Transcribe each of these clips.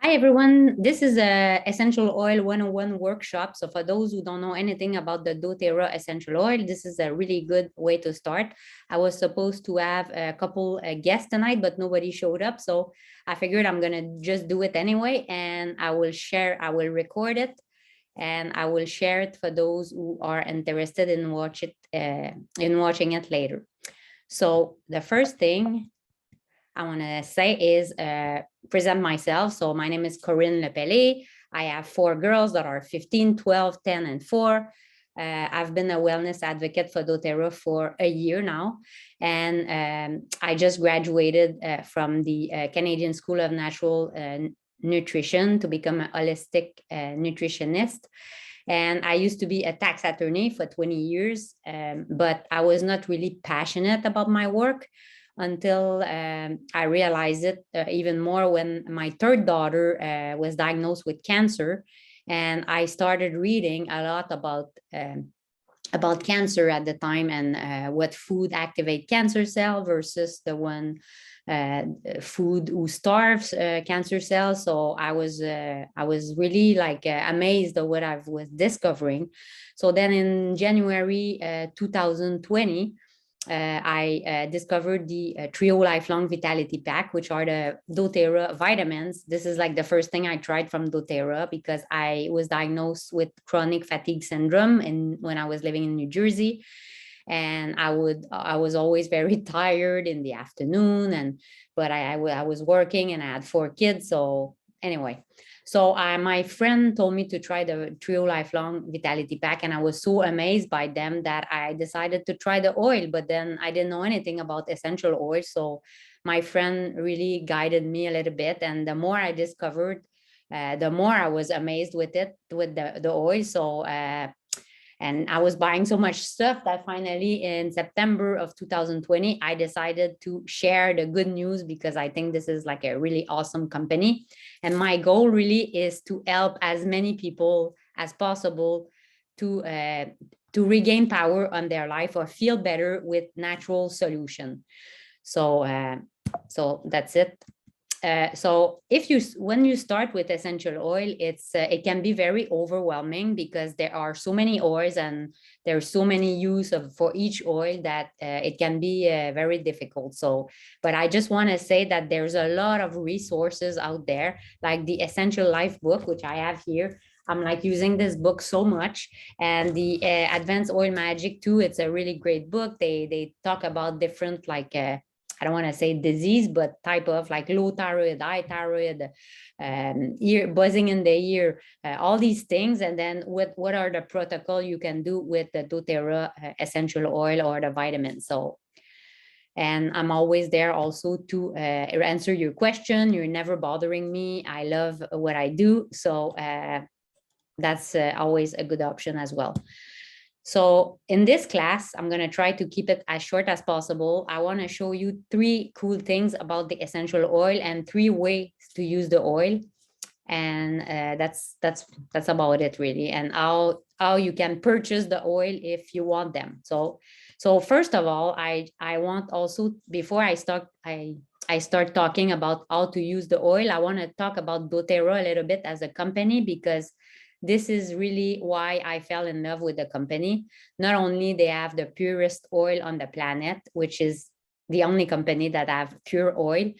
Hi everyone, this is a Essential Oil 101 workshop. So for those who don't know anything about the doTERRA essential oil, this is a really good way to start. I was supposed to have a couple guests tonight, but nobody showed up. So I figured I'm gonna just do it anyway, and I will record it, and I will share it for those who are interested in watching it later. So the first thing I want to say is present myself. So my name is Corinne Lepelle. I have four girls that are 15, 12, 10, and 4. I've been a wellness advocate for doTERRA for a year now. And I just graduated from the Canadian School of Natural Nutrition to become an holistic nutritionist. And I used to be a tax attorney for 20 years, but I was not really passionate about my work until I realized it even more when my third daughter was diagnosed with cancer. And I started reading a lot about cancer at the time, and what food activate cancer cell versus the one food who starves cancer cells. So I was really like amazed at what I was discovering. So then in January 2020, I discovered the Trio Lifelong Vitality Pack, which are the doTERRA vitamins. This is like the first thing I tried from doTERRA because I was diagnosed with chronic fatigue syndrome when I was living in New Jersey. And I was always very tired in the afternoon, but I was working and I had 4 kids. So anyway, so my friend told me to try the Trio Lifelong Vitality Pack, and I was so amazed by them that I decided to try the oil. But then I didn't know anything about essential oil, so my friend really guided me a little bit. And the more I discovered, the more I was amazed with the oil. So and I was buying so much stuff that finally in September of 2020, I decided to share the good news because I think this is like a really awesome company. And my goal really is to help as many people as possible to regain power on their life or feel better with natural solution. So that's it. So when you start with essential oil, it can be very overwhelming because there are so many oils and there's so many use for each oil that it can be very difficult. So, but I just want to say that there's a lot of resources out there, like the Essential Life book, which I have here. I'm like using this book so much, and the Advanced Oil Magic too. It's a really great book. They talk about different like I don't want to say disease, but type of like low thyroid, high thyroid, ear buzzing in the ear, all these things. And then what are the protocol you can do with the doTERRA essential oil or the vitamins. So, and I'm always there also to answer your question. You're never bothering me. I love what I do. So that's always a good option as well. So in this class, I'm going to try to keep it as short as possible. I want to show you 3 cool things about the essential oil and 3 ways to use the oil. And that's about it really. And how you can purchase the oil if you want them. So first of all, I want also, before I start talking about how to use the oil, I want to talk about doTERRA a little bit as a company, because this is really why I fell in love with the company. Not only they have the purest oil on the planet, which is the only company that have pure oil.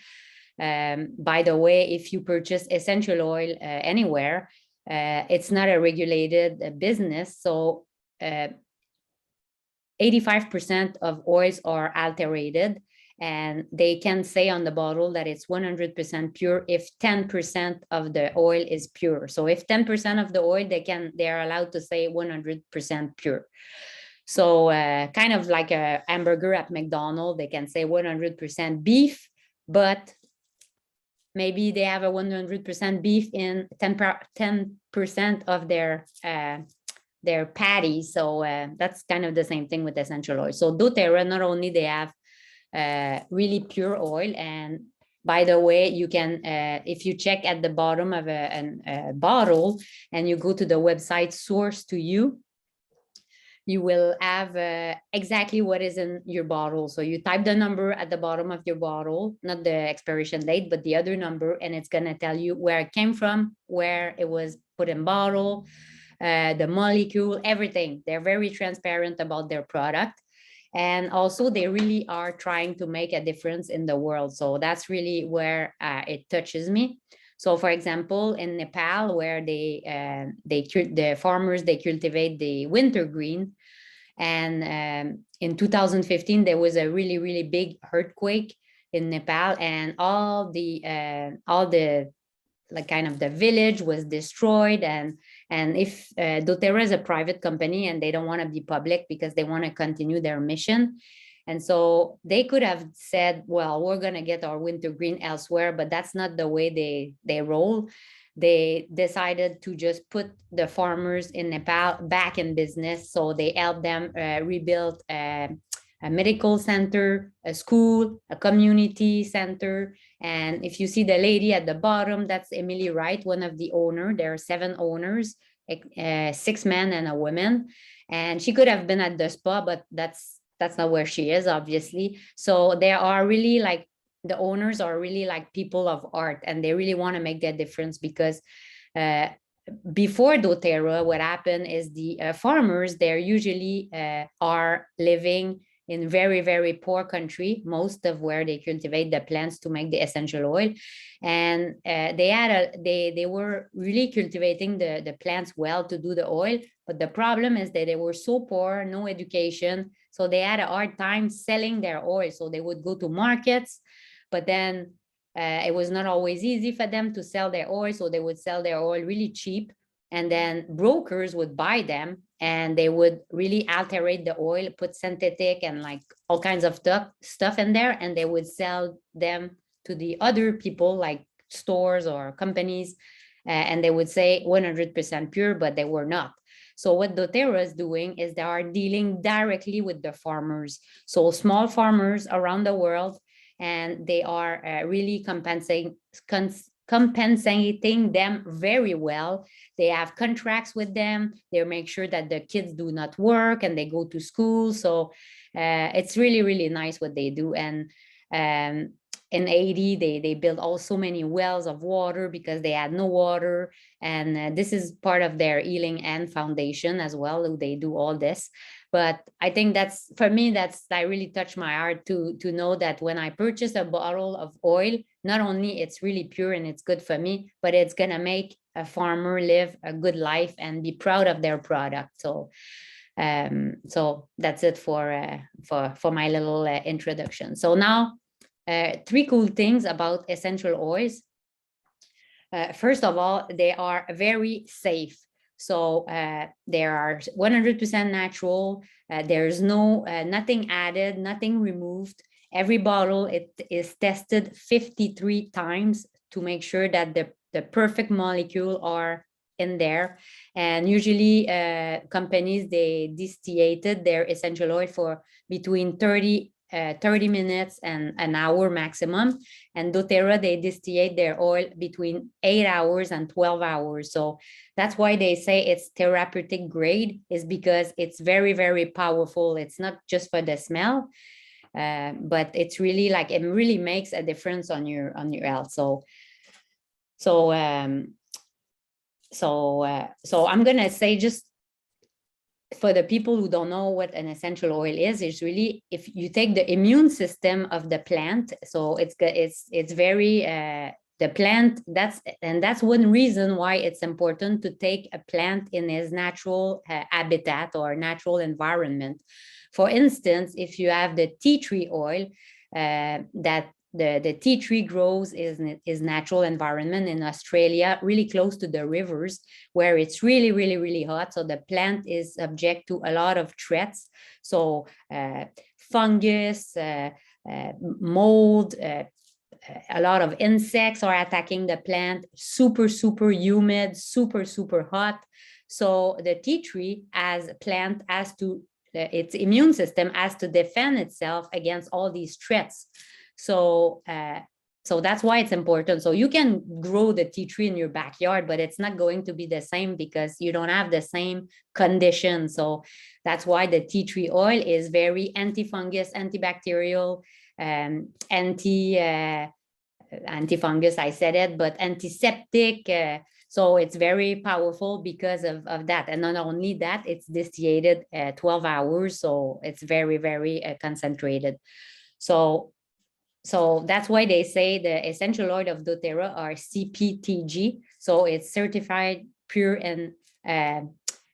By the way, if you purchase essential oil anywhere, it's not a regulated business. So 85% of oils are adulterated, and they can say on the bottle that it's 100% pure if 10% of the oil is pure. So if 10% of the oil, they are allowed to say 100% pure. So kind of like a hamburger at McDonald's, they can say 100% beef, but maybe they have a 100% beef in 10% of their patties. So that's kind of the same thing with essential oil. So doTERRA, not only they have really pure oil, and by the way, you can if you check at the bottom of a bottle and you go to the website Source to You, you will have exactly what is in your bottle. So you type the number at the bottom of your bottle, not the expiration date, but the other number, and it's going to tell you where it came from, where it was put in bottle, the molecule, everything. They're very transparent about their product. And also they really are trying to make a difference in the world. So that's really where it touches me. So for example, in Nepal, where the farmers, they cultivate the wintergreen. And in 2015, there was a really, really big earthquake in Nepal, and all the like kind of the village was destroyed. And if doTERRA is a private company and they don't want to be public because they want to continue their mission. And so they could have said, well, we're going to get our wintergreen elsewhere, but that's not the way they roll. They decided to just put the farmers in Nepal back in business. So they helped them rebuild a medical center, a school, a community center. And if you see the lady at the bottom, that's Emily Wright, one of the owners. There are 7 owners, 6 men and a woman. And she could have been at the spa, but that's not where she is, obviously. So they are really like, the owners are really like people of art, and they really want to make that difference. Because before doTERRA, what happened is the farmers, they're usually are living in very, very poor country, most of where they cultivate the plants to make the essential oil. And they were really cultivating the plants well to do the oil. But the problem is that they were so poor, no education. So they had a hard time selling their oil. So they would go to markets, but then it was not always easy for them to sell their oil. So they would sell their oil really cheap. And then brokers would buy them, and they would really alterate the oil, put synthetic and like all kinds of stuff in there. And they would sell them to the other people, like stores or companies. And they would say 100% pure, but they were not. So what doTERRA is doing is they are dealing directly with the farmers. So small farmers around the world, and they are really compensating them very well. They have contracts with them. They make sure that the kids do not work and they go to school. So it's really, really nice what they do. And in Haiti, they built also many wells of water because they had no water. And this is part of their Healing Hand Foundation as well. They do all this. But I think that's, for me, that really touched my heart to know that when I purchase a bottle of oil, not only it's really pure and it's good for me, but it's going to make a farmer live a good life and be proud of their product. So that's it for my little introduction. So now, 3 cool things about essential oils. First of all, they are very safe. So they are 100% natural. There's nothing added, nothing removed. Every bottle, it is tested 53 times to make sure that the perfect molecule are in there. And usually companies, they distillated their essential oil for between 30 minutes and an hour maximum. And doTERRA, they distillate their oil between 8 hours and 12 hours. So that's why they say it's therapeutic grade, is because it's very, very powerful. It's not just for the smell, but it's really like, it really makes a difference on your health. So I'm gonna say, just for the people who don't know what an essential oil is really, if you take the immune system of the plant, so it's very the plant, that's one reason why it's important to take a plant in its natural habitat or natural environment. For instance, if you have the tea tree oil, that the tea tree grows is natural environment in Australia, really close to the rivers, where it's really, really, really hot. So the plant is subject to a lot of threats. So fungus, mold, a lot of insects are attacking the plant, super, super humid, super, super hot. So the tea tree as a plant has to, its immune system has to defend itself against all these threats. So So that's why it's important. So you can grow the tea tree in your backyard, but it's not going to be the same because you don't have the same conditions. So that's why the tea tree oil is very antifungus, antibacterial, antifungus, I said it, but antiseptic. So it's very powerful because of that. And not only that, it's distillated 12 hours. So it's very, very concentrated. So that's why they say the essential oil of doTERRA are CPTG. So it's certified pure, and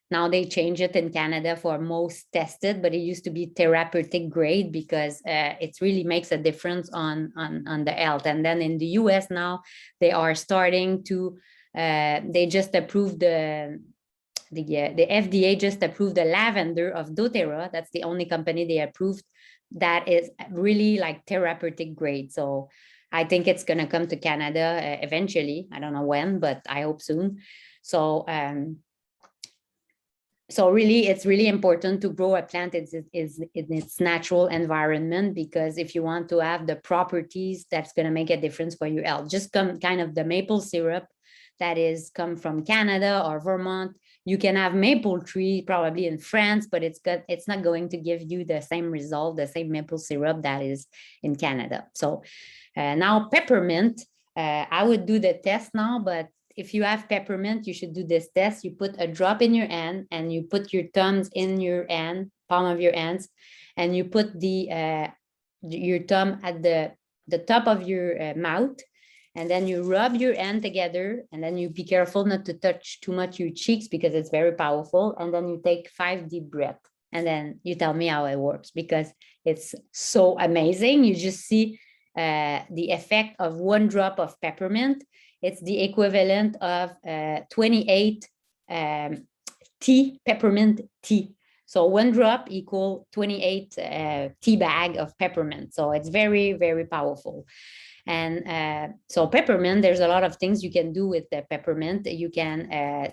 now they change it in Canada for most tested, but it used to be therapeutic grade because it really makes a difference on the health. And then in the US now, they are starting to, they just approved the FDA just approved the lavender of doTERRA. That's the only company they approved that is really like therapeutic grade. So I think it's going to come to Canada eventually. I don't know when, but I hope soon. So really, it's really important to grow a plant is in its natural environment, because if you want to have the properties that's going to make a difference for your health, just kind of the maple syrup that is come from Canada or Vermont. You can have maple tree probably in France, but it's not going to give you the same result, the same maple syrup that is in Canada. So now peppermint, I would do the test now, but if you have peppermint, you should do this test. You put a drop in your hand and you put your thumbs in your hand, palm of your hands, and you put your thumb at the top of your mouth, and then you rub your hand together, and then you be careful not to touch too much your cheeks because it's very powerful. And then you take 5 deep breaths, and then you tell me how it works, because it's so amazing. You just see the effect of 1 drop of peppermint. It's the equivalent of 28 peppermint tea. So 1 drop equal 28 tea bag of peppermint. So it's very, very powerful. And so peppermint, there's a lot of things you can do with the peppermint. You can,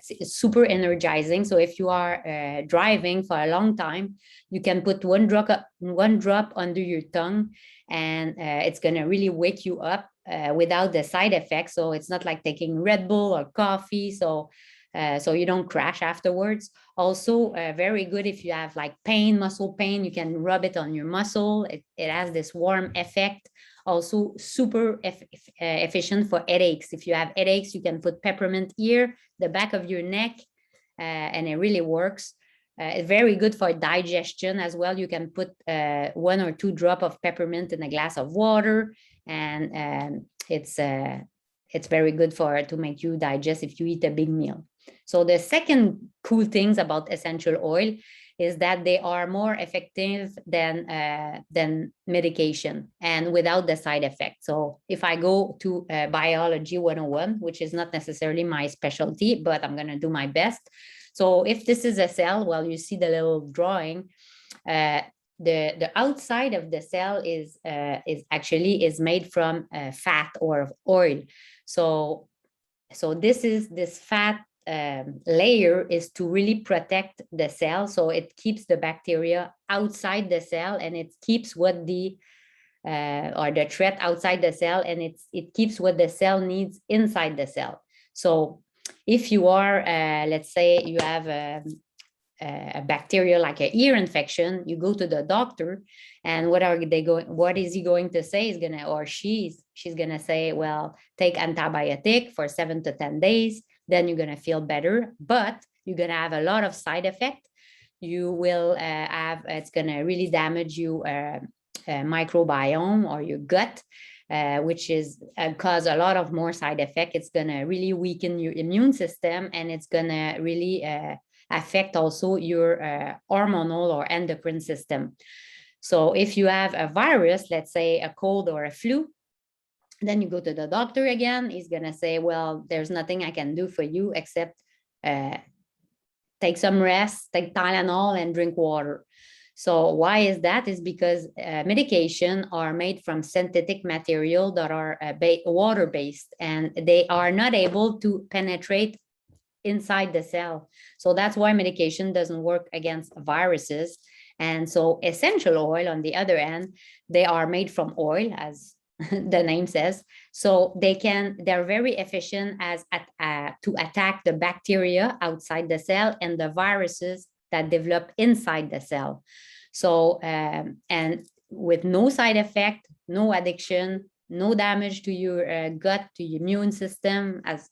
it's super energizing. So if you are driving for a long time, you can put 1 drop under your tongue, and it's going to really wake you up without the side effects. So it's not like taking Red Bull or coffee. So you don't crash afterwards. Also, very good if you have like pain, muscle pain, you can rub it on your muscle. It has this warm effect. Also super efficient for headaches. If you have headaches, you can put peppermint here, the back of your neck, and it really works. It's very good for digestion as well. You can put 1 or 2 drops of peppermint in a glass of water, and it's very good to make you digest if you eat a big meal. So the second cool things about essential oil is that they are more effective than medication and without the side effect. So if I go to biology 101, which is not necessarily my specialty, but I'm going to do my best. So if this is a cell, well, you see the little drawing, the outside of the cell is made from fat or oil. So this fat layer is to really protect the cell. So it keeps the bacteria outside the cell, and it keeps what the threat outside the cell, and it keeps what the cell needs inside the cell. So if you are, let's say you have a bacteria like an ear infection, you go to the doctor, and what is he going to say? She's gonna say, well, take antibiotic for 7 to 10 days, then you're gonna feel better, but you're gonna have a lot of side effect. You will it's gonna really damage your microbiome or your gut, which is cause a lot of more side effect. It's gonna really weaken your immune system, and it's gonna really affect also your hormonal or endocrine system. So if you have a virus, let's say a cold or a flu, then you go to the doctor again. He's going to say, well, there's nothing I can do for you except take some rest, take Tylenol, and drink water. So why is that? Is because medication are made from synthetic material that are water-based, and they are not able to penetrate inside the cell. So that's why medication doesn't work against viruses. And so essential oil, on the other hand, they are made from oil, as the name says. So they're very efficient as to attack the bacteria outside the cell and the viruses that develop inside the cell. So and with no side effect, no addiction, no damage to your gut, to your immune system. As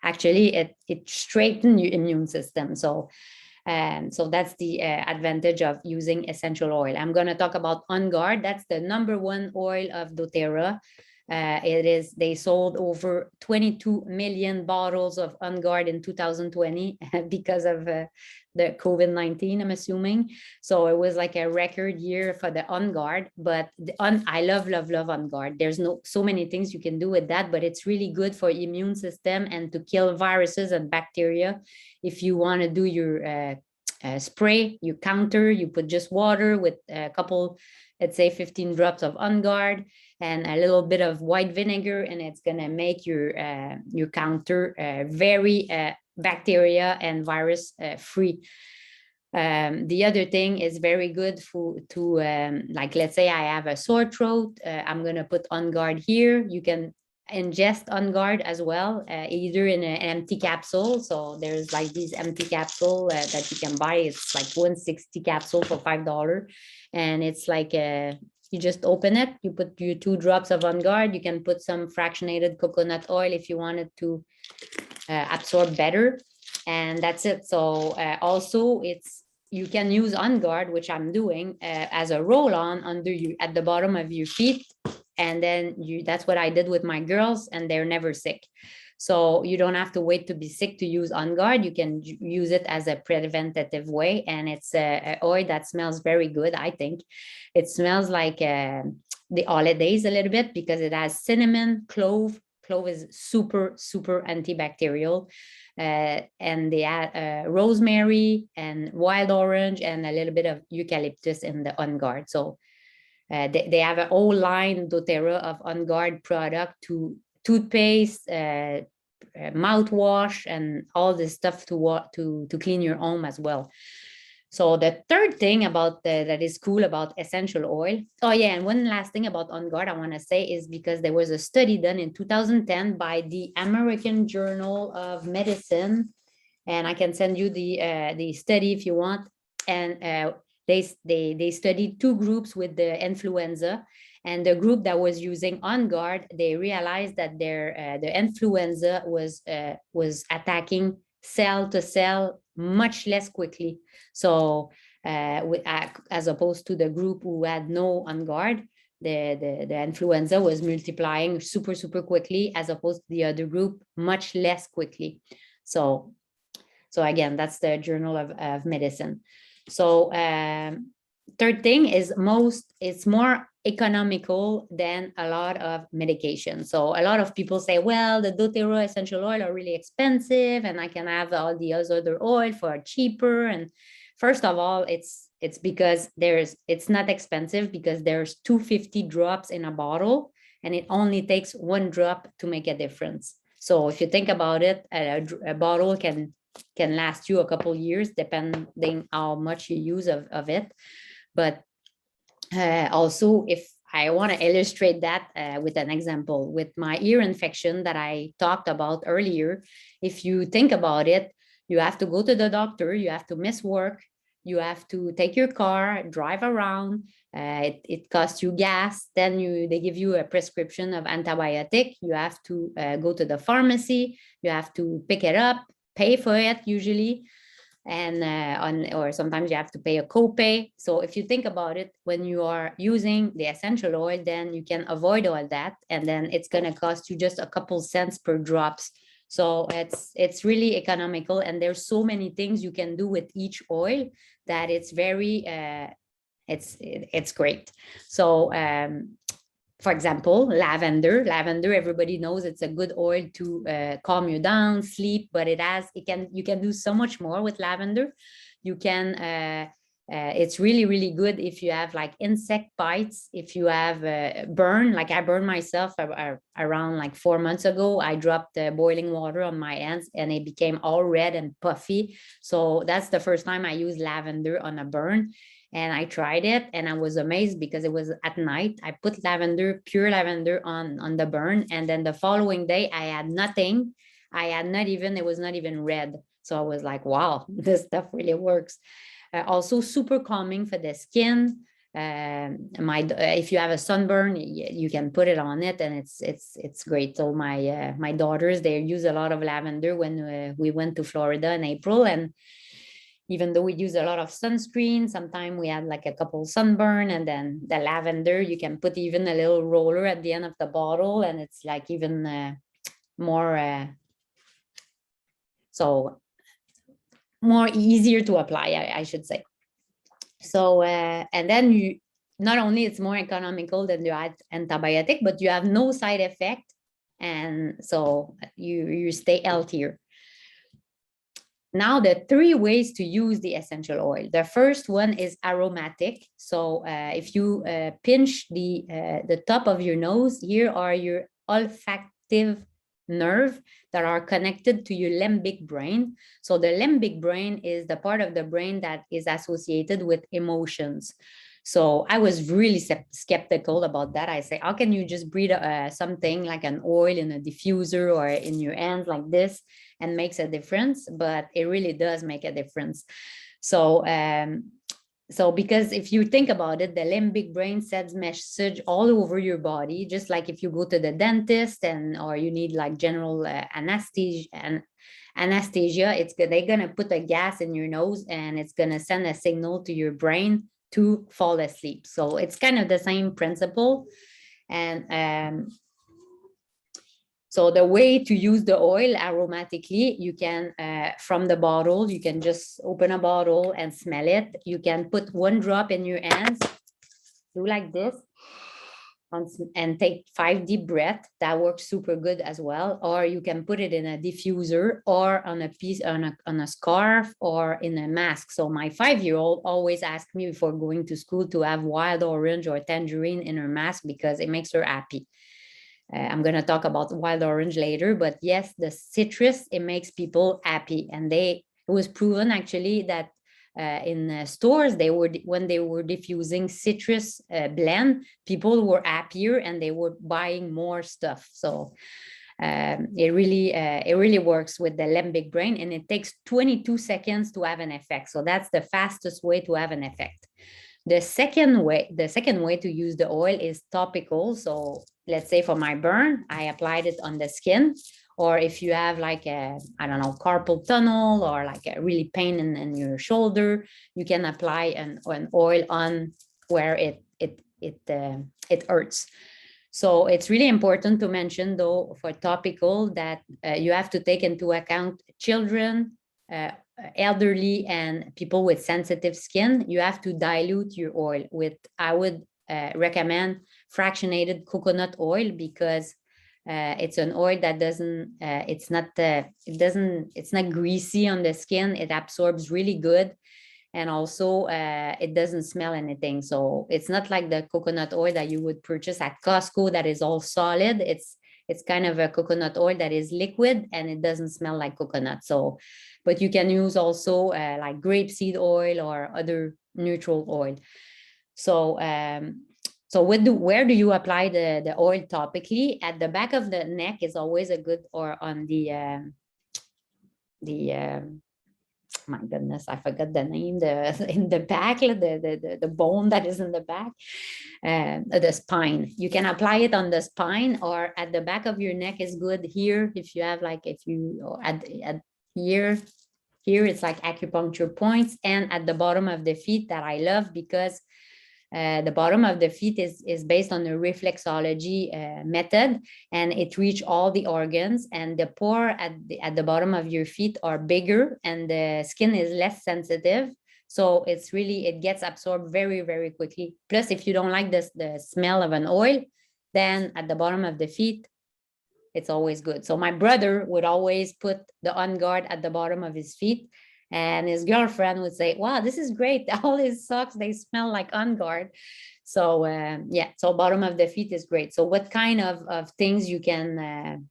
actually it strengthens your immune system. So so that's the advantage of using essential oil. I'm going to talk about On Guard. That's the #1 oil of doTERRA. They sold over 22 million bottles of On Guard in 2020 because of the COVID-19, I'm assuming. So it was like a record year for the On Guard. But I love On Guard. There's so many things you can do with that, but it's really good for immune system and to kill viruses and bacteria. If you want to do your spray, you counter, you put just water with a couple, let's say 15 drops of On Guard and a little bit of white vinegar, and it's going to make your counter very bacteria and virus free. The other thing is very good to like, let's say I have a sore throat, I'm going to put On Guard here. You can ingest On Guard as well, either in an empty capsule. So there's like these empty capsule that you can buy. It's like 160 capsule for $5, and it's like you just open it, you put your 2 drops of On Guard. You can put some fractionated coconut oil if you want it to absorb better, and that's it. So also you can use On Guard, which I'm doing, as a roll-on under you at the bottom of your feet. And then that's what I did with my girls, and they're never sick. So you don't have to wait to be sick to use On Guard. You can use it as a preventative way. And it's an oil that smells very good, I think. It smells like the holidays a little bit because it has cinnamon, clove. Clove is super, super antibacterial. And they add rosemary and wild orange and a little bit of eucalyptus in the On Guard. So they have a whole line, doTERRA, of On Guard product, to toothpaste, mouthwash, and all this stuff to clean your home as well. So the third thing about that is cool about essential oil. Oh yeah, and one last thing about On Guard I want to say is because there was a study done in 2010 by the American Journal of Medicine, and I can send you the study if you want. And they studied 2 groups with the influenza, and the group that was using On Guard, they realized that the influenza was attacking cell to cell much less quickly. So as opposed to the group who had no On Guard, the influenza was multiplying super, super quickly, as opposed to the other group much less quickly. So again, that's the Journal of Medicine. So third thing is it's more economical than a lot of medication. So a lot of people say, well, the doTERRA essential oil are really expensive and I can have all the other oil for cheaper. And first of all, it's because it's not expensive because there's 250 drops in a bottle and it only takes 1 drop to make a difference. So if you think about it, a bottle can last you a couple years depending how much you use of it. But also, if I want to illustrate that with an example, with my ear infection that I talked about earlier, if you think about it, you have to go to the doctor, you have to miss work, you have to take your car, drive around, it costs you gas, then they give you a prescription of antibiotic, you have to go to the pharmacy, you have to pick it up, pay for it usually, and or sometimes you have to pay a copay. So if you think about it, when you are using the essential oil, then you can avoid all that, and then it's going to cost you just a couple cents per drops. So it's really economical, and there's so many things you can do with each oil that it's very it's great. So for example, lavender, everybody knows it's a good oil to calm you down, sleep, but you can do so much more with lavender. You can, it's really, really good if you have like insect bites, if you have burn, like I burned myself around like 4 months ago. I dropped boiling water on my hands and it became all red and puffy. So that's the first time I used lavender on a burn. And I tried it and I was amazed because it was at night. I put lavender, pure lavender on the burn. And then the following day, I had nothing. I had not even, it was not even red. So I was like, wow, this stuff really works. Also super calming for the skin. If you have a sunburn, you can put it on it, and it's great. So my daughters, they use a lot of lavender when we went to Florida in April, and even though we use a lot of sunscreen, sometimes we had like a couple sunburn, and then the lavender, you can put even a little roller at the end of the bottle, and it's like even more so more easier to apply, I should say. So and then you not only it's more economical than the antibiotic, but you have no side effect, and so you stay healthier. Now, the 3 ways to use the essential oil. The first one is aromatic. So if you pinch the top of your nose, here are your olfactive nerve that are connected to your limbic brain. So the limbic brain is the part of the brain that is associated with emotions. So I was really skeptical about that. I say, how can you just breathe something like an oil in a diffuser or in your hands like this and makes a difference? But it really does make a difference. So because if you think about it, the limbic brain sends message all over your body, just like if you go to the dentist or you need like general anesthesia, they're gonna put a gas in your nose and it's gonna send a signal to your brain to fall asleep. So it's kind of the same principle. And so the way to use the oil aromatically, you can, from the bottle, you can just open a bottle and smell it. You can put 1 drop in your hands, do like this, and take 5 deep breaths. That works super good as well. Or you can put it in a diffuser or on a piece, on a scarf or in a mask. So my 5-year-old always asks me before going to school to have wild orange or tangerine in her mask because it makes her happy. I'm going to talk about wild orange later, but yes, the citrus, it makes people happy. And it was proven actually that in stores, when they were diffusing citrus blend, people were happier and they were buying more stuff. So it really works with the limbic brain, and it takes 22 seconds to have an effect. So that's the fastest way to have an effect. The second way to use the oil is topical. So let's say for my burn, I applied it on the skin. Or if you have like I don't know, carpal tunnel or like a really pain in your shoulder, you can apply an oil on where it hurts. So it's really important to mention, though, for topical that you have to take into account children, elderly, and people with sensitive skin. You have to dilute your oil with, I would recommend fractionated coconut oil, because it's an oil that it's not greasy on the skin. It absorbs really good. And also it doesn't smell anything. So it's not like the coconut oil that you would purchase at Costco that is all solid. It's kind of a coconut oil that is liquid and it doesn't smell like coconut. So, but you can use also like grapeseed oil or other neutral oil. So where do you apply the oil topically? At the back of the neck is always a good, or on my goodness, I forgot the name, in the back, the bone that is in the back, the spine. You can apply it on the spine, or at the back of your neck is good here. If you have like, at here it's like acupuncture points, and at the bottom of the feet, that I love, because the bottom of the feet is based on the reflexology method, and it reaches all the organs, and the pore at the bottom of your feet are bigger and the skin is less sensitive. So it gets absorbed very, very quickly. Plus, if you don't like the smell of an oil, then at the bottom of the feet, it's always good. So my brother would always put the On Guard at the bottom of his feet, and his girlfriend would say, wow, this is great. All his socks, they smell like On Guard. So yeah, so bottom of the feet is great. So what kind of things you can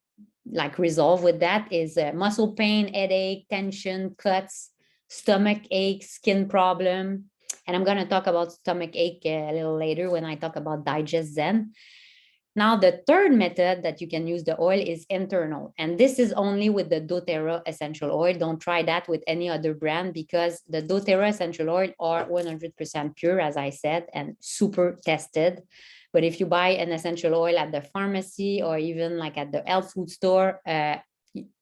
like resolve with that is muscle pain, headache, tension, cuts, stomach ache, skin problem, And I'm going to talk about stomach ache a little later when I talk about Digest Zen. Now, the third method that you can use the oil is internal. And this is only with the doTERRA essential oil. Don't try that with any other brand because the doTERRA essential oil are 100% pure, as I said, and super tested. But if you buy an essential oil at the pharmacy or even like at the health food store,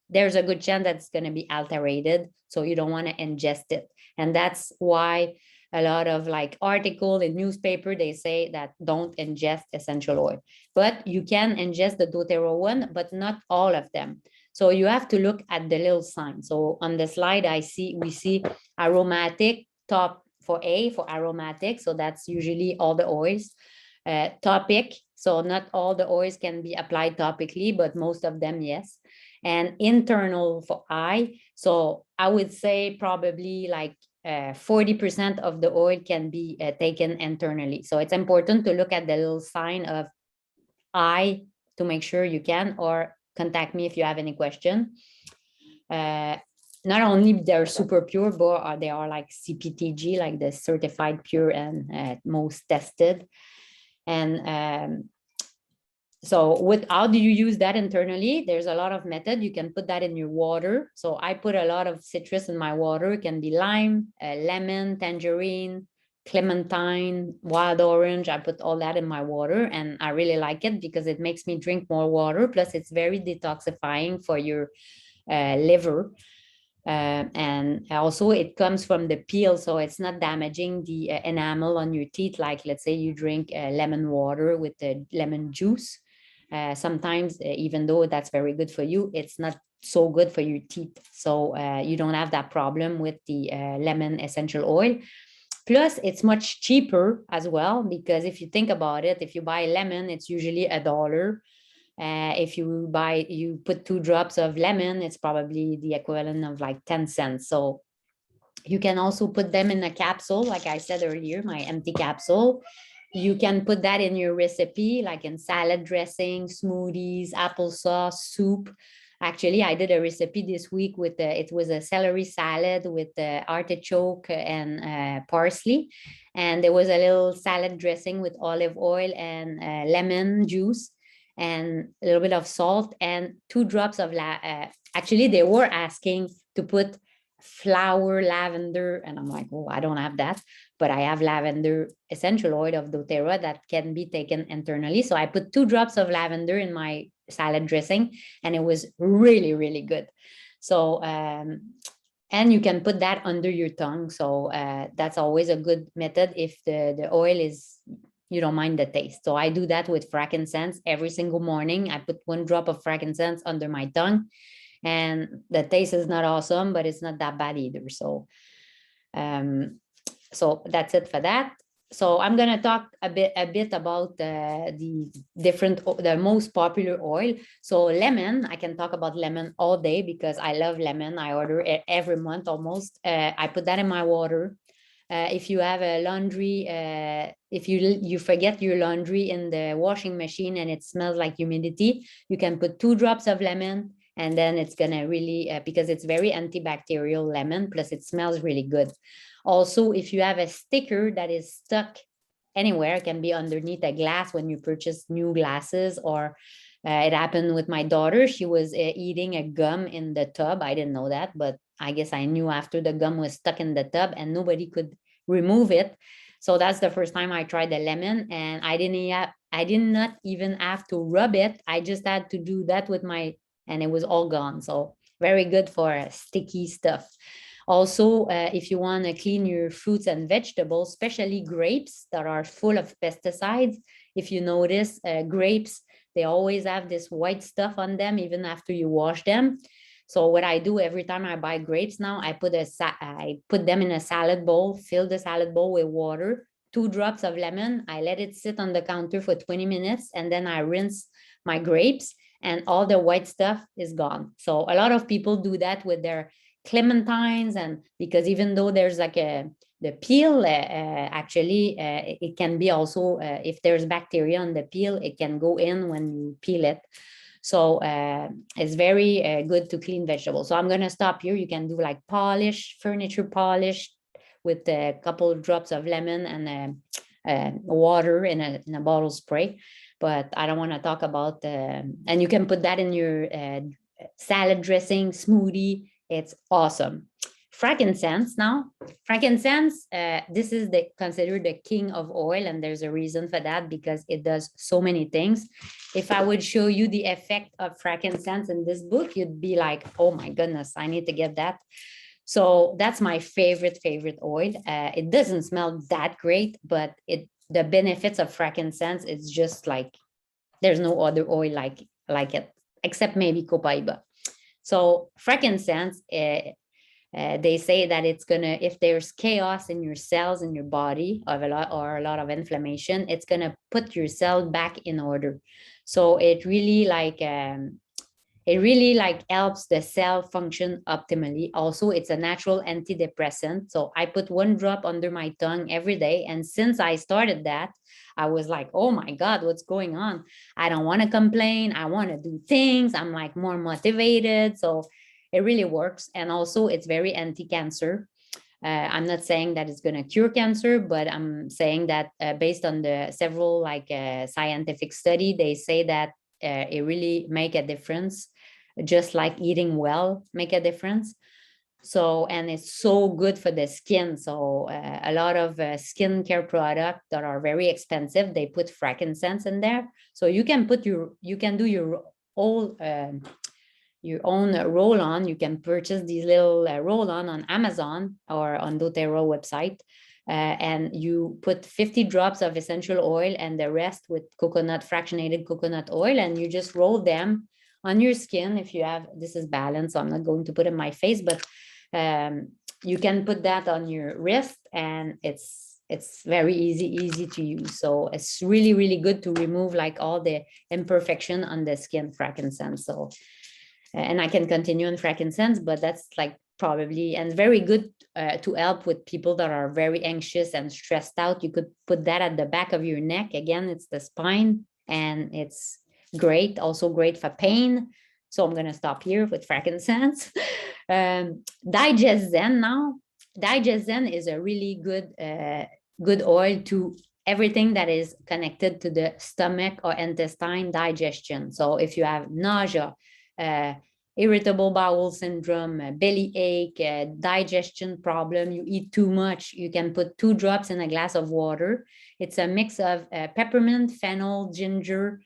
there's a good chance that it's going to be alterated. So you don't want to ingest it. And that's why a lot of like article in newspaper, they say that don't ingest essential oil, but you can ingest the doTERRA one, but not all of them. So you have to look at the little sign. So on the slide, we see aromatic top for A for aromatic. So that's usually all the oils. Topic. So not all the oils can be applied topically, but most of them, yes. And internal for I. So I would say probably like 40% of the oil can be taken internally. So it's important to look at the little sign of I to make sure you can, or contact me if you have any question. Not only they're super pure, but they are like CPTG, like the certified pure and most tested. And so how do you use that internally? There's a lot of method. You can put that in your water. So I put a lot of citrus in my water. It can be lime, lemon, tangerine, clementine, wild orange. I put all that in my water and I really like it because it makes me drink more water. Plus it's very detoxifying for your liver. And also it comes from the peel, so it's not damaging the enamel on your teeth. Like let's say you drink lemon water with the lemon juice. Sometimes, even though that's very good for you, it's not so good for your teeth. So you don't have that problem with the lemon essential oil. Plus, it's much cheaper as well, because if you think about it, if you buy lemon, it's usually $1. If you put 2 drops of lemon, it's probably the equivalent of like 10 cents. So you can also put them in a capsule, like I said earlier, my empty capsule. You can put that in your recipe, like in salad dressing, smoothies, applesauce, soup. Actually, I did a recipe this week with it was a celery salad with artichoke and parsley, and there was a little salad dressing with olive oil and lemon juice and a little bit of salt and 2 drops of actually they were asking to put flower lavender, and I'm like, oh, I don't have that, but I have lavender essential oil of doTERRA that can be taken internally. So I put 2 drops of lavender in my salad dressing and it was really, really good. So and you can put that under your tongue. So that's always a good method if the oil is, you don't mind the taste. So I do that with frankincense every single morning. I put 1 drop of frankincense under my tongue and the taste is not awesome, but it's not that bad either. So so that's it for that. So I'm going to talk a bit about the most popular oil. So lemon, I can talk about lemon all day because I love lemon. I order it every month almost. I put that in my water. If you have a laundry, if you forget your laundry in the washing machine and it smells like humidity, you can put 2 drops of lemon, and then it's gonna really, because it's very antibacterial lemon, plus it smells really good. Also, if you have a sticker that is stuck anywhere, it can be underneath a glass when you purchase new glasses, or it happened with my daughter. She was eating a gum in the tub. I didn't know that, but I guess I knew after the gum was stuck in the tub and nobody could remove it. So that's the first time I tried the lemon, and I did not even have to rub it. I just had to do that with and it was all gone. So very good for sticky stuff. Also, if you want to clean your fruits and vegetables, especially grapes that are full of pesticides, if you notice, grapes, they always have this white stuff on them even after you wash them. So what I do every time I buy grapes now, I put them in a salad bowl, fill the salad bowl with water, 2 drops of lemon. I let it sit on the counter for 20 minutes, and then I rinse my grapes, and all the white stuff is gone. So a lot of people do that with their clementines, and because even though there's like the peel, actually it can be also, if there's bacteria on the peel, it can go in when you peel it. So it's very good to clean vegetables. So I'm going to stop here. You can do like polish, furniture polish with a couple of drops of lemon and water in a bottle spray. But I don't want to talk about and you can put that in your salad dressing, smoothie. It's awesome. Frankincense now. Frankincense, this is considered the king of oil, and there's a reason for that because it does so many things. If I would show you the effect of frankincense in this book, you'd be like, oh my goodness, I need to get that. So that's my favorite oil. It doesn't smell that great, but the benefits of frankincense is just like there's no other oil like it, except maybe copaiba. So frankincense, they say that it's gonna, if there's chaos in your cells in your body of a lot of inflammation, it's gonna put your cell back in order. So it really helps the cell function optimally. Also, it's a natural antidepressant. So I put one drop under my tongue every day. And since I started that, I was like, oh my God, what's going on? I don't want to complain. I want to do things. I'm like more motivated. So it really works. And also it's very anti-cancer. I'm not saying that it's going to cure cancer, but I'm saying that based on the several scientific study, they say that it really make a difference, just like eating well make a difference. So, and it's so good for the skin. So a lot of skincare products that are very expensive, they put frankincense in there. So you can do your whole your own roll-on. You can purchase these little roll-on on Amazon or on doTERRA website. And you put 50 drops of essential oil and the rest with fractionated coconut oil, and you just roll them on your skin. If you have, this is balanced, so I'm not going to put it in my face, but you can put that on your wrist, and it's very easy to use. So it's really good to remove like all the imperfection on the skin, frankincense. So and I can continue on frankincense, but that's like probably, and very good to help with people that are very anxious and stressed out. You could put that at the back of your neck. Again, it's the spine, and it's great, also great for pain. So I'm going to stop here with frankincense. Digest Zen now. Digest Zen is a really good oil to everything that is connected to the stomach or intestine digestion. So if you have nausea, irritable bowel syndrome, belly ache, digestion problem, you eat too much, you can put 2 drops in a glass of water. It's a mix of peppermint, fennel, ginger,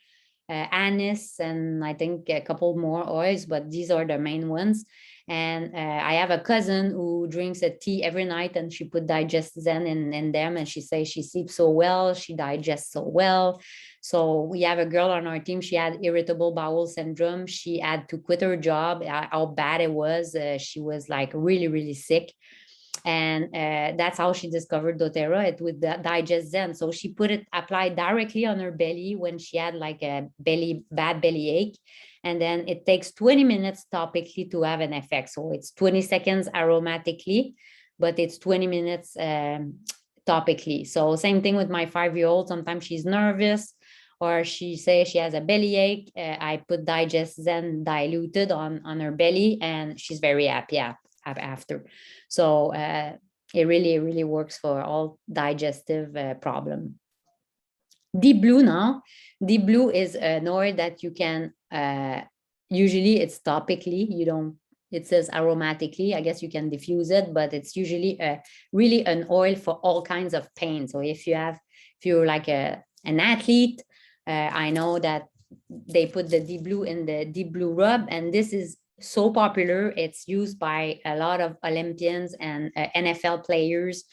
anise, and I think a couple more oils, but these are the main ones. And I have a cousin who drinks a tea every night, and she put Digest Zen in them, and she says she sleeps so well, she digests so well. So we have a girl on our team, she had irritable bowel syndrome. She had to quit her job, how bad it was. She was like really sick. And that's how she discovered doTERRA, it with the Digest Zen. So she applied directly on her belly when she had like a bad belly ache. And then it takes 20 minutes topically to have an effect. So it's 20 seconds aromatically, but it's 20 minutes topically. So same thing with my 5-year-old. Sometimes she's nervous, or she says she has a belly ache. I put Digest Zen diluted on her belly, and she's very happy after. So it really works for all digestive problem. Deep Blue now. Deep Blue is an oil that you can usually it's topically. You don't. It says aromatically. I guess you can diffuse it, but it's usually really an oil for all kinds of pain. So if you're like an athlete, I know that they put the Deep Blue in the Deep Blue rub, and this is so popular. It's used by a lot of Olympians and NFL players.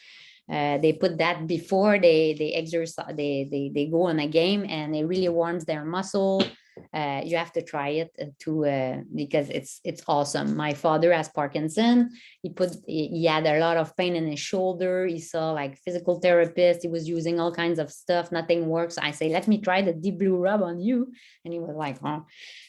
They put that before they exercise, they go on a game, and it really warms their muscle. You have to try it because it's awesome. My father has Parkinson. He had a lot of pain in his shoulder. He saw like physical therapist. He was using all kinds of stuff. Nothing works. I say, let me try the Deep Blue rub on you. And he was like, oh.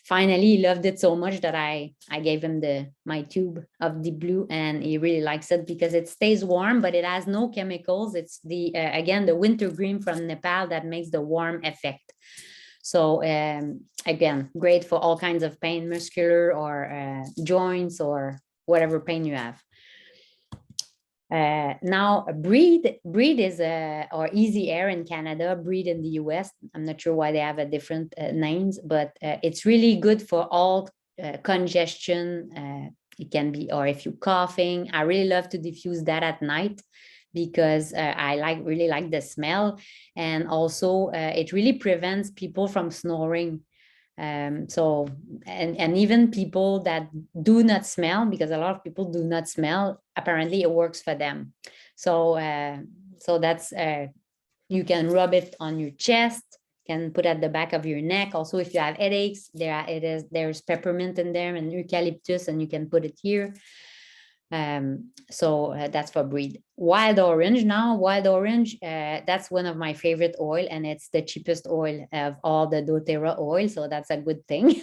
Finally, he loved it so much that I gave him my tube of Deep Blue, and he really likes it because it stays warm, but it has no chemicals. It's again, the wintergreen from Nepal that makes the warm effect. So again, great for all kinds of pain, muscular or joints or whatever pain you have. Now, breed is or easy air in Canada, breed in the US. I'm not sure why they have a different names, but it's really good for all congestion. It can be, or if you're coughing. I really love to diffuse that at night because I really like the smell, and also it really prevents people from snoring. So and even people that do not smell, because a lot of people do not smell, apparently it works for them. So so that's you can rub it on your chest, can put at the back of your neck. Also, if you have headaches, there's peppermint in there and eucalyptus, and you can put it here. So that's for breed. Wild orange now, wild orange, that's one of my favorite oil, and it's the cheapest oil of all the doTERRA oil. So that's a good thing.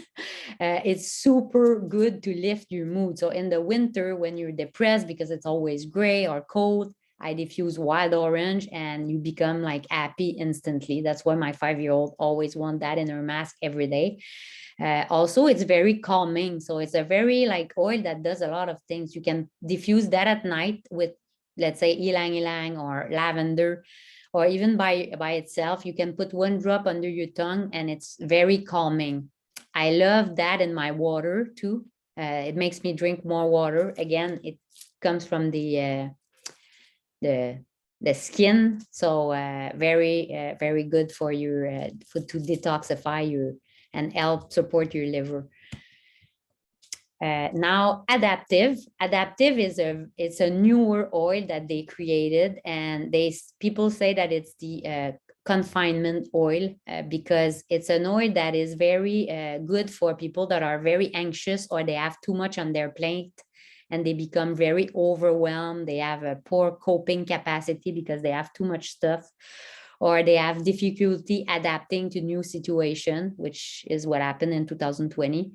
It's super good to lift your mood. So in the winter, when you're depressed because it's always gray or cold, I diffuse wild orange and you become like happy instantly. That's why my 5-year-old always want that in her mask every day. Also, it's very calming. So it's a very like oil that does a lot of things. You can diffuse that at night with, let's say, ylang ylang or lavender, or even by itself. You can put 1 drop under your tongue and it's very calming. I love that in my water too. It makes me drink more water. Again, it comes from the skin, so very good for your to detoxify your and help support your liver. Now, adaptive is a newer oil that they created, and people say that it's the confinement oil because it's an oil that is very good for people that are very anxious or they have too much on their plate and they become very overwhelmed. They have a poor coping capacity because they have too much stuff, or they have difficulty adapting to new situation, which is what happened in 2020.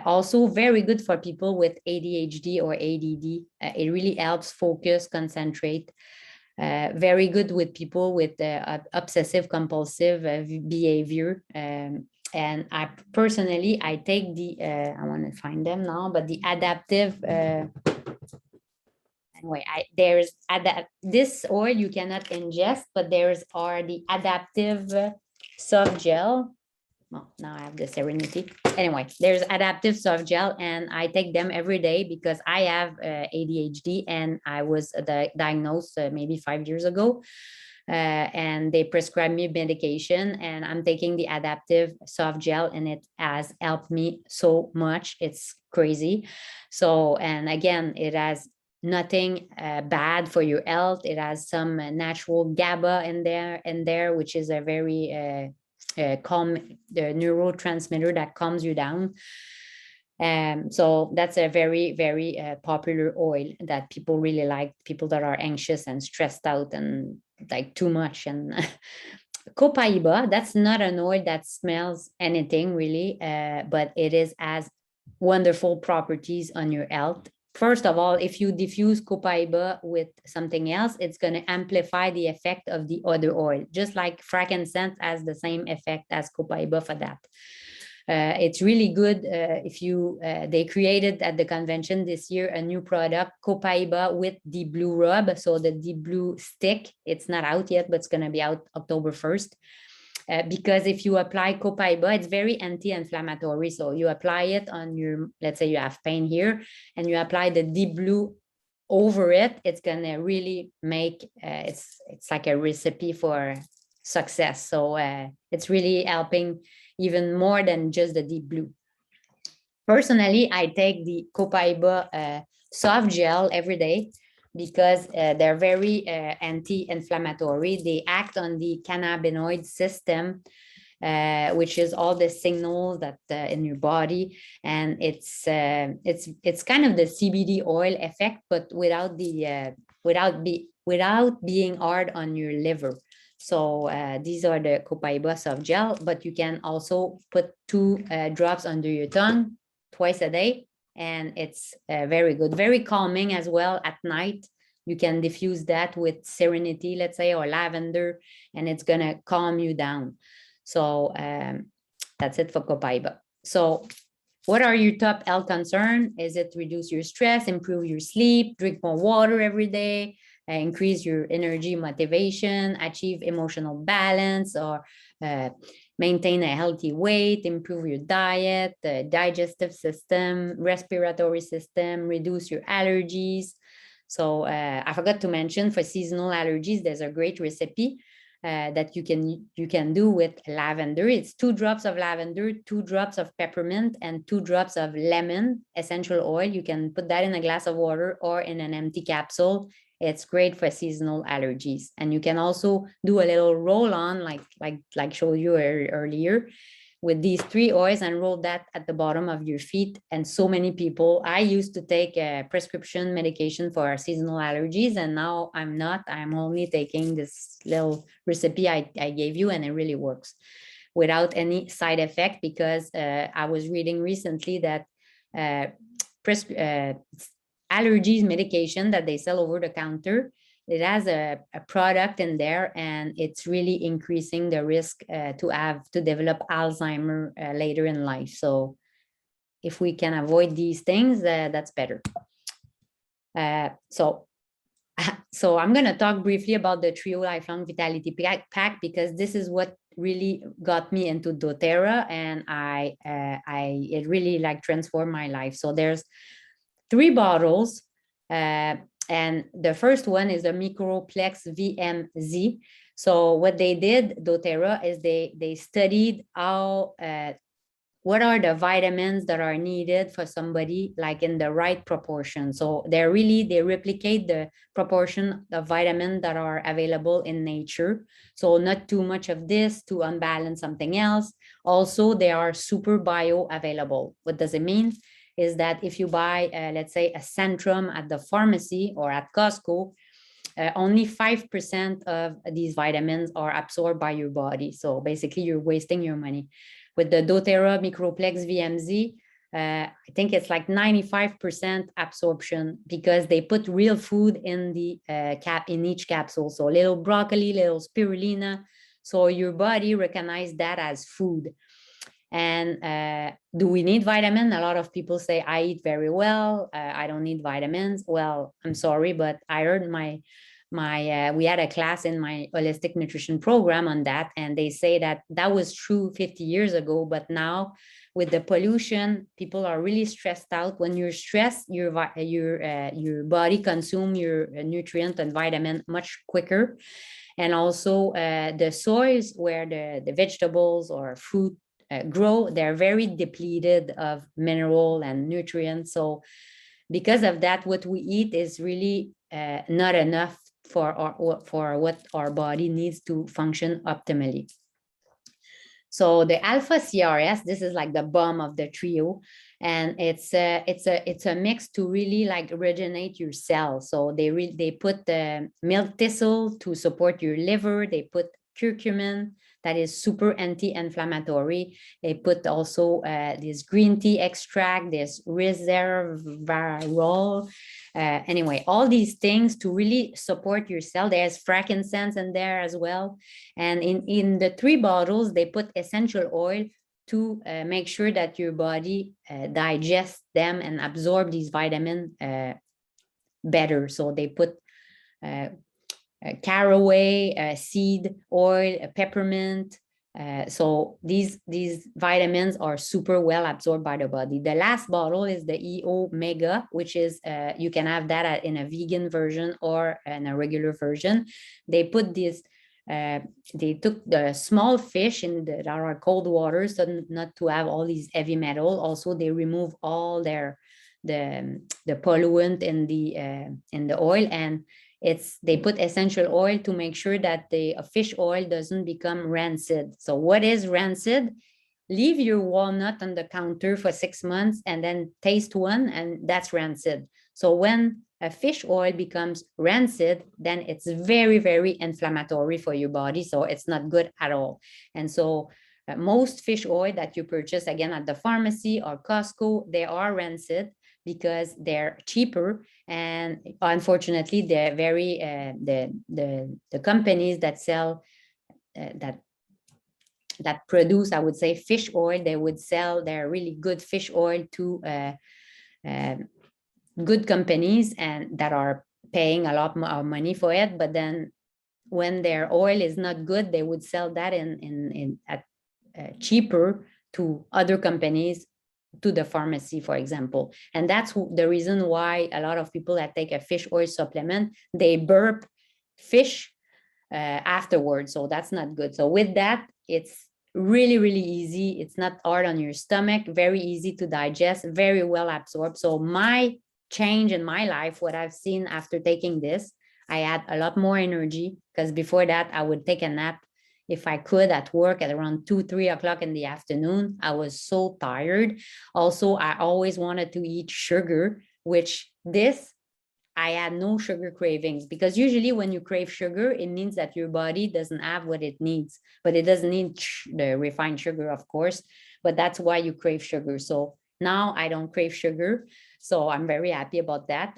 Also very good for people with ADHD or ADD. It really helps focus, concentrate. Very good with people with obsessive compulsive behavior. And I personally, I take I want to find them now, but the adaptive, anyway, this oil you cannot ingest, but are the adaptive soft gel. Well, now I have the Serenity. Anyway, there's adaptive soft gel, and I take them every day because I have ADHD, and I was diagnosed maybe 5 years ago. And they prescribed me medication, and I'm taking the adaptive soft gel, and it has helped me so much. It's crazy. So, and again, it has nothing bad for your health. It has some natural GABA in there, which is a very calm, the neurotransmitter that calms you down. So that's a very popular oil that people really like, people that are anxious and stressed out and like too much. And copaiba, that's not an oil that smells anything really, but it has wonderful properties on your health. First of all, if you diffuse copaiba with something else, it's going to amplify the effect of the other oil, just like frankincense has the same effect as copaiba for that. It's really good if you, they created at the convention this year a new product, copaiba with the blue rub. So the deep blue stick, it's not out yet, but it's going to be out October 1st. Because if you apply copaiba, it's very anti-inflammatory. So you apply it on your, let's say you have pain here, and you apply the deep blue over it, it's gonna really make, it's like a recipe for success. So it's really helping even more than just the deep blue. Personally, I take the copaiba soft gel every day because they're very anti-inflammatory. They act on the cannabinoid system, which is all the signals that in your body, and it's kind of the CBD oil effect, but without being hard on your liver. So these are the copaiba soft gel, but you can also put 2 drops under your tongue twice a day, and it's very good, very calming as well at night. You can diffuse that with Serenity, let's say, or lavender, and it's gonna calm you down. So that's it for copaiba. So What are your top health concerns? Is it reduce your stress, improve your sleep, drink more water every day, increase your energy, motivation, achieve emotional balance, or maintain a healthy weight, improve your diet, the digestive system, respiratory system, reduce your allergies. So I forgot to mention, for seasonal allergies, there's a great recipe that you can do with lavender. It's 2 drops of lavender, 2 drops of peppermint, and 2 drops of lemon essential oil. You can put that in a glass of water or in an empty capsule. It's great for seasonal allergies. And you can also do a little roll on, like showed you earlier, with these 3 oils, and roll that at the bottom of your feet. And so many people, I used to take a prescription medication for seasonal allergies, and now I'm not. I'm only taking this little recipe I gave you, and it really works without any side effect, because I was reading recently that allergies medication that they sell over the counter, it has a product in there, and it's really increasing the risk to develop Alzheimer later in life. So if we can avoid these things, that's better. So I'm going to talk briefly about the Trio Lifelong Vitality Pack, because this is what really got me into doTERRA, and it really transformed my life. So there's 3 bottles. And the first one is the Microplex VMZ. So what they did, doTERRA, is they studied how what are the vitamins that are needed for somebody, like in the right proportion. So they replicate the proportion of vitamins that are available in nature. So not too much of this to unbalance something else. Also, they are super bioavailable. What does it mean? Is that if you buy, let's say, a Centrum at the pharmacy or at Costco, only 5% of these vitamins are absorbed by your body. So basically, you're wasting your money. With the doTERRA Microplex VMZ, I think it's like 95% absorption, because they put real food in the in each capsule. So little broccoli, little spirulina. So your body recognizes that as food. And do we need vitamin? A lot of people say, I eat very well, I don't need vitamins. Well, I'm sorry, but I heard we had a class in my holistic nutrition program on that, and they say that was true 50 years ago, but now with the pollution, people are really stressed out. When you're stressed, your body consumes your nutrient and vitamin much quicker. And also the soils where the vegetables or fruit grow, they're very depleted of mineral and nutrients. So because of that, what we eat is really not enough for what our body needs to function optimally. So the alpha CRS, this is like the bomb of the trio, and it's a mix to really regenerate your cells. So they put the milk thistle to support your liver. They put curcumin, that is super anti-inflammatory. They put also this green tea extract, this resveratrol. Anyway, all these things to really support your cell. There's frankincense in there as well. And in the 3 bottles, they put essential oil to make sure that your body digests them and absorb these vitamins better. So they put caraway seed oil, peppermint. So these vitamins are super well absorbed by the body. The last bottle is the EO Mega, which is you can have that in a vegan version or in a regular version. They put this. They took the small fish that are cold water, so not to have all these heavy metal. Also, they remove all the pollutant in the oil, and they put essential oil to make sure that the fish oil doesn't become rancid. So what is rancid? Leave your walnut on the counter for 6 months and then taste one, and that's rancid. So when a fish oil becomes rancid, then it's very, very inflammatory for your body. So it's not good at all. And so most fish oil that you purchase, again, at the pharmacy or Costco, they are rancid because they're cheaper. And unfortunately, they're the companies that sell that produce, I would say, fish oil. They would sell their really good fish oil to good companies and that are paying a lot more money for it. But then when their oil is not good, they would sell that in at cheaper to other companies, to the pharmacy, for example. And that's the reason why a lot of people that take a fish oil supplement, they burp fish afterwards. So that's not good. So with that, it's really, really easy. It's not hard on your stomach, very easy to digest, very well absorbed. So my change in my life, what I've seen after taking this, I had a lot more energy, because before that, I would take a nap if I could at work at around 2, 3 o'clock in the afternoon. I was so tired. Also, I always wanted to eat sugar, which this, I had no sugar cravings, because usually when you crave sugar, it means that your body doesn't have what it needs, but it doesn't need the refined sugar, of course, but that's why you crave sugar. So now I don't crave sugar. So I'm very happy about that.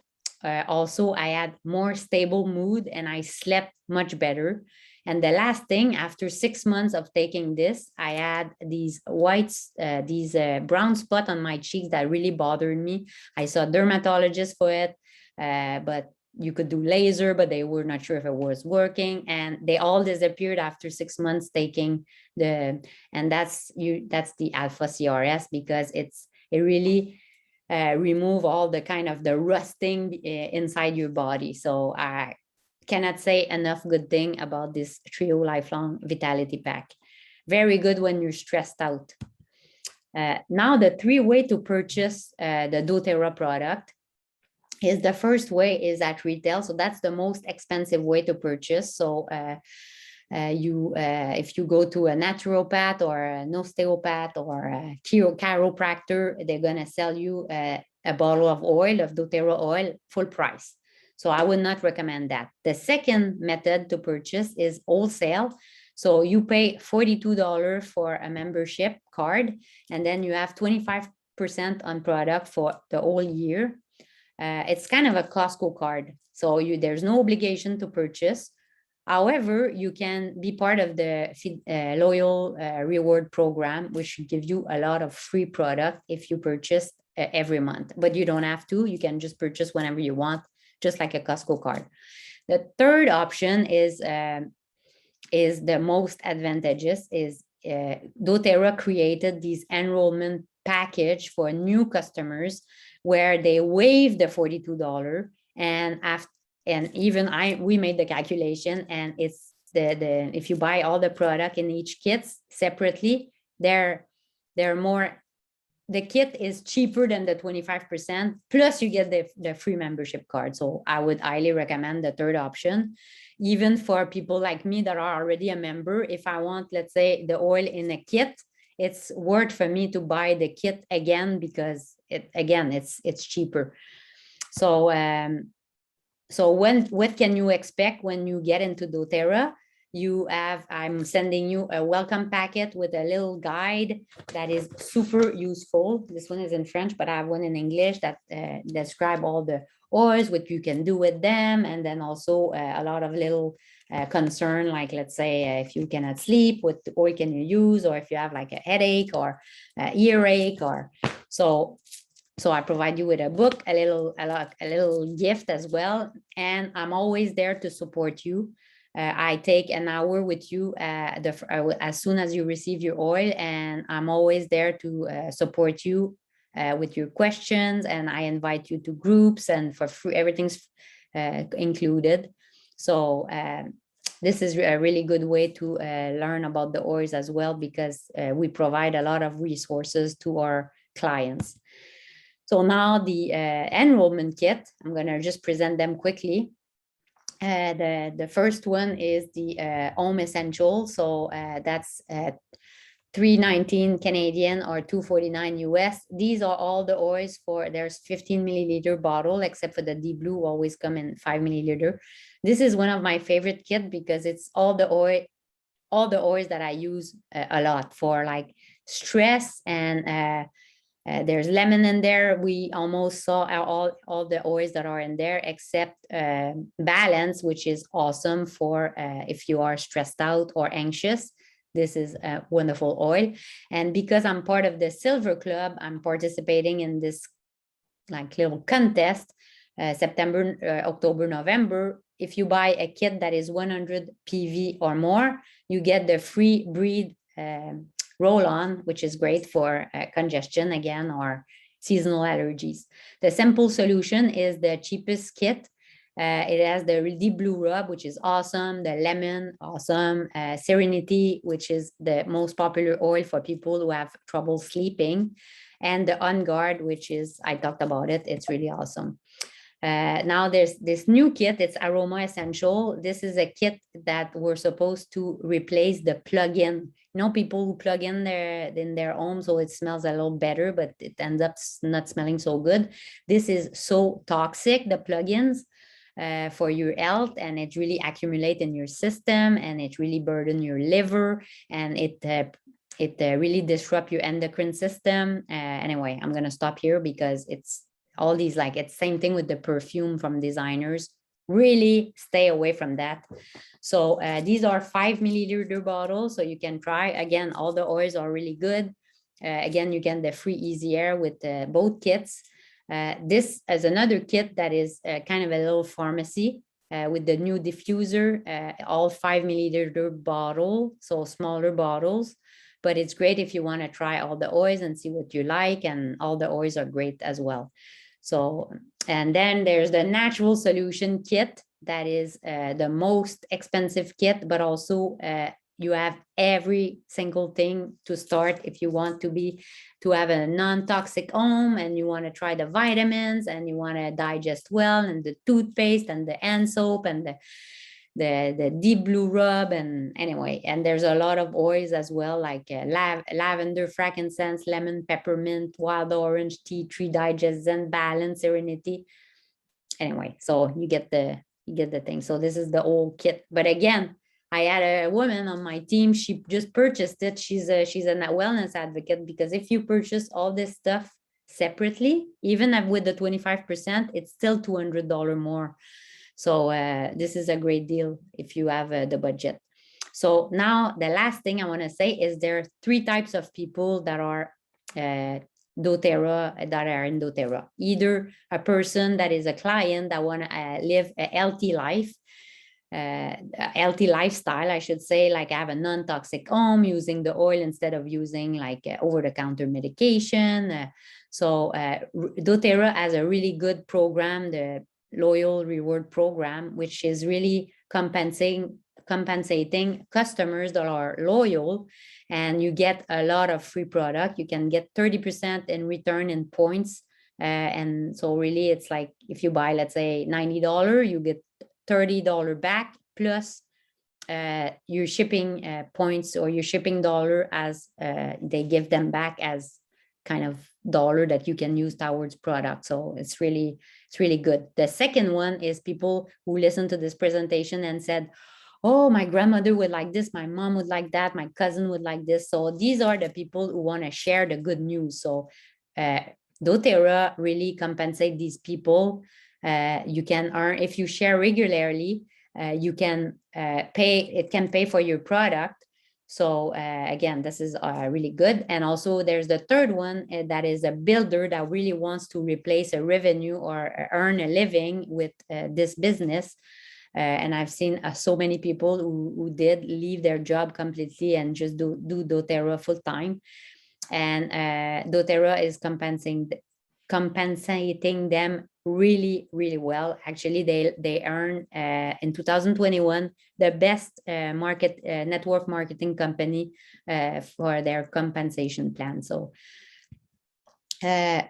Also, I had more stable mood and I slept much better. And the last thing, after 6 months of taking this, I had these brown spot on my cheeks that really bothered me. I saw a dermatologist for it, but you could do laser, but they were not sure if it was working, and they all disappeared after 6 months taking and that's the alpha CRS, because it really remove all the kind of the rusting inside your body. So I cannot say enough good thing about this Trio Lifelong Vitality Pack. Very good when you're stressed out. Now the 3 way to purchase the doTERRA product is, the first way is at retail. So that's the most expensive way to purchase. So if you go to a naturopath or an osteopath or a chiropractor, they're going to sell you a bottle of oil, of doTERRA oil, full price. So I would not recommend that. The second method to purchase is wholesale. So you pay $42 for a membership card, and then you have 25% on product for the whole year. It's kind of a Costco card. So there's no obligation to purchase. However, you can be part of the loyal reward program, which should give you a lot of free product if you purchase every month. But you don't have to. You can just purchase whenever you want, just like a Costco card. The third option is the most advantageous. Is doTERRA created these enrollment package for new customers, where they waive the $42, and even we made the calculation, and it's if you buy all the product in each kit separately, they're more, the kit is cheaper than the 25%, plus you get the free membership card. So I would highly recommend the third option, even for people like me that are already a member. If I want, let's say, the oil in a kit, it's worth for me to buy the kit again, because it's cheaper. So what can you expect when you get into doTERRA? I'm sending you a welcome packet with a little guide that is super useful. This one is in French, but I have one in English that describe all the oils, what you can do with them, and then also a lot of little concern, like, let's say, if you cannot sleep, what oil can you use, or if you have like a headache or earache, or so I provide you with a book, a little gift as well, and I'm always there to support you. I take an hour with you as soon as you receive your oil, and I'm always there to support you with your questions, and I invite you to groups, and for free, everything's included. So this is a really good way to learn about the oils as well, because we provide a lot of resources to our clients. So now the enrollment kit, I'm going to just present them quickly. The first one is the Home Essential. So that's $3.19 Canadian or $2.49 US. These are all the oils there's 15 milliliter bottle, except for the Deep Blue, always come in 5 milliliter. This is one of my favorite kit, because it's all the oils that I use a lot for, like, stress, and there's lemon in there. We almost saw all the oils that are in there, except balance, which is awesome for if you are stressed out or anxious. this is a wonderful oil. And because I'm part of the Silver Club, I'm participating in this like little contest, September, October, November. If you buy a kit that is 100 PV or more, you get the free breed roll-on, which is great for congestion again, or seasonal allergies. The simple solution is the cheapest kit. It has the deep blue rub, which is awesome, the lemon, awesome, serenity, which is the most popular oil for people who have trouble sleeping, and the On Guard, which is, I talked about it, it's really awesome. Now there's this new kit, it's Aroma Essential. This is a kit that we're supposed to replace the plug-in. You know, people who plug in their home, so it smells a little better, but it ends up not smelling so good. This is so toxic, the plugins, for your health, and it really accumulate in your system, and it really burden your liver, and it really disrupt your endocrine system. Anyway, I'm gonna stop here because it's all these, like, it's same thing with the perfume from designers. Really stay away from that. So these are 5 milliliter bottles, so you can try. Again, all the oils are really good. Again, you get the free easy air with both kits. This is another kit that is kind of a little pharmacy with the new diffuser, all 5 milliliter bottle, so smaller bottles. But it's great if you want to try all the oils and see what you like, and all the oils are great as well. So, and then there's the natural solution kit that is the most expensive kit, but also you have every single thing to start if you want to have a non-toxic home, and you want to try the vitamins, and you want to digest well, and the toothpaste, and the hand soap, and the deep blue rub. And anyway, and there's a lot of oils as well, like lavender, frankincense, lemon, peppermint, wild orange, tea tree digest, zen, balance, serenity. Anyway, so you get the thing. So this is the old kit. But again, I had a woman on my team, she just purchased it. She's a wellness advocate, because if you purchase all this stuff separately, even with the 25%, it's still $200 more. So this is a great deal if you have the budget. So now the last thing I want to say is there are 3 types of people that are doTERRA, that are in doTERRA. Either a person that is a client that want to live a healthy life, a healthy lifestyle, I should say, like have a non-toxic home, using the oil instead of using like over-the-counter medication. So doTERRA has a really good program, the loyal reward program, which is really compensating customers that are loyal, and you get a lot of free product. You can get 30% in return in points. And so really it's like, if you buy, let's say $90, you get $30 back, plus your shipping points, or your shipping dollar, as they give them back as kind of dollar that you can use towards product. So it's really good. The second one is people who listen to this presentation and said, oh, my grandmother would like this, my mom would like that, my cousin would like this. So these are the people who want to share the good news. So doTERRA really compensate these people. You can earn, if you share regularly, you can it can pay for your product. So again, this is really good. And also there's the third one, that is a builder that really wants to replace a revenue or earn a living with this business. And I've seen so many people who did leave their job completely and just do doTERRA full time. And doTERRA is compensating them really well. Actually, they earn in 2021 the best network marketing company for their compensation plan. So why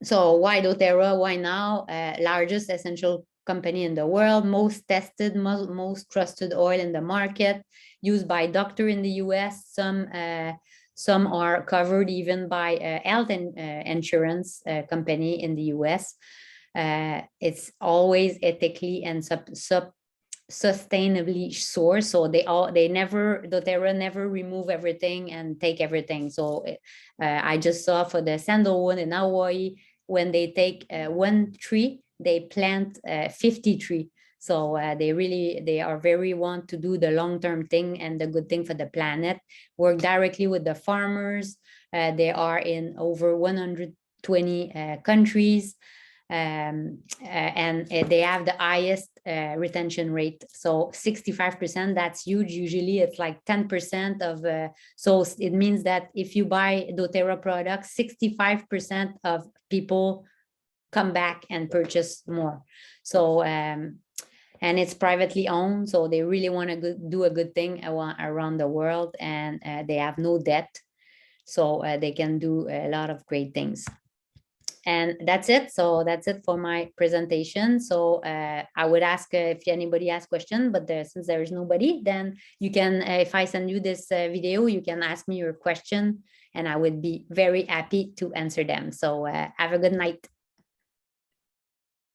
doTERRA? Why now? Largest essential company in the world, most tested, most trusted oil in the market, used by doctor in the US. Some are covered even by health and insurance company in the US. It's always ethically and sustainably sourced. So doTERRA never remove everything and take everything. So I just saw for the sandalwood in Hawaii, when they take one tree, they plant 50 trees. So they are very want to do the long-term thing and the good thing for the planet, work directly with the farmers. They are in over 120 countries, and they have the highest retention rate. So 65%, that's huge. Usually it's like 10% of, so it means that if you buy doTERRA products, 65% of people come back and purchase more. So, and it's privately owned, so they really want to do a good thing around the world, and they have no debt. So they can do a lot of great things. And that's it. So that's it for my presentation. So I would ask if anybody has question, but since there is nobody, then you can, if I send you this video, you can ask me your question and I would be very happy to answer them. So have a good night.